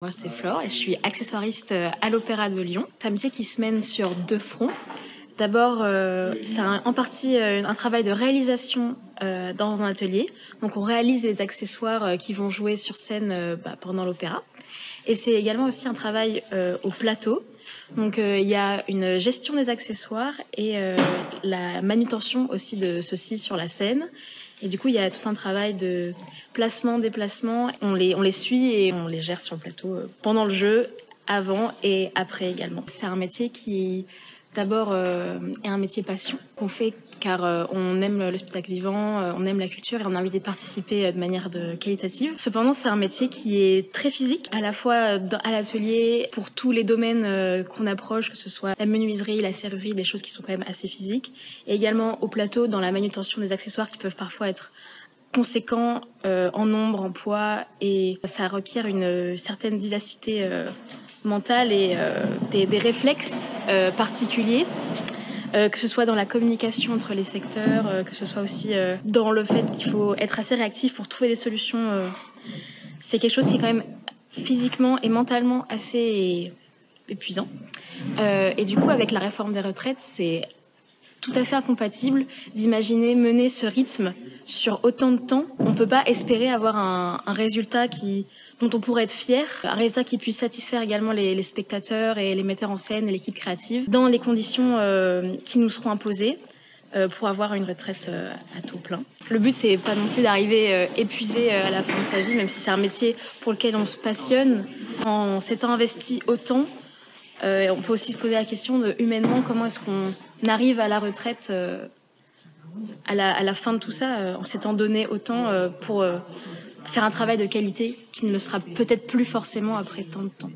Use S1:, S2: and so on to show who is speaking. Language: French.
S1: Moi, c'est Flore et je suis accessoiriste à l'Opéra de Lyon. C'est un métier qui se mène sur deux fronts. D'abord, c'est en partie un travail de réalisation dans un atelier. Donc, on réalise les accessoires qui vont jouer sur scène pendant l'opéra. Et c'est également aussi un travail au plateau. Donc, il y a une gestion des accessoires et la manutention aussi de ceux-ci sur la scène. Et du coup, il y a tout un travail de placement, déplacement. On les suit et on les gère sur le plateau pendant le jeu, avant et après également. C'est un métier qui, d'abord, est un métier passion qu'on fait car on aime le spectacle vivant, on aime la culture et on a envie de participer de manière qualitative. Cependant, c'est un métier qui est très physique, à la fois à l'atelier, pour tous les domaines qu'on approche, que ce soit la menuiserie, la serrurerie, des choses qui sont quand même assez physiques, et également au plateau, dans la manutention des accessoires qui peuvent parfois être conséquents en nombre, en poids, et ça requiert une certaine vivacité mentale et des réflexes particuliers. Que ce soit dans la communication entre les secteurs, que ce soit aussi dans le fait qu'il faut être assez réactif pour trouver des solutions. C'est quelque chose qui est quand même physiquement et mentalement assez épuisant. Et du coup, avec la réforme des retraites, c'est tout à fait incompatible d'imaginer mener ce rythme sur autant de temps. On ne peut pas espérer avoir un résultat dont on pourrait être fier, un résultat qui puisse satisfaire également les spectateurs et les metteurs en scène et l'équipe créative dans les conditions qui nous seront imposées pour avoir une retraite à taux plein. Le but, c'est pas non plus d'arriver épuisé à la fin de sa vie, même si c'est un métier pour lequel on se passionne. En s'étant investi autant, on peut aussi se poser la question de, humainement, comment est-ce qu'on arrive à la retraite à la fin de tout ça, en s'étant donné autant pour faire un travail de qualité qui ne le sera peut-être plus forcément après tant de temps.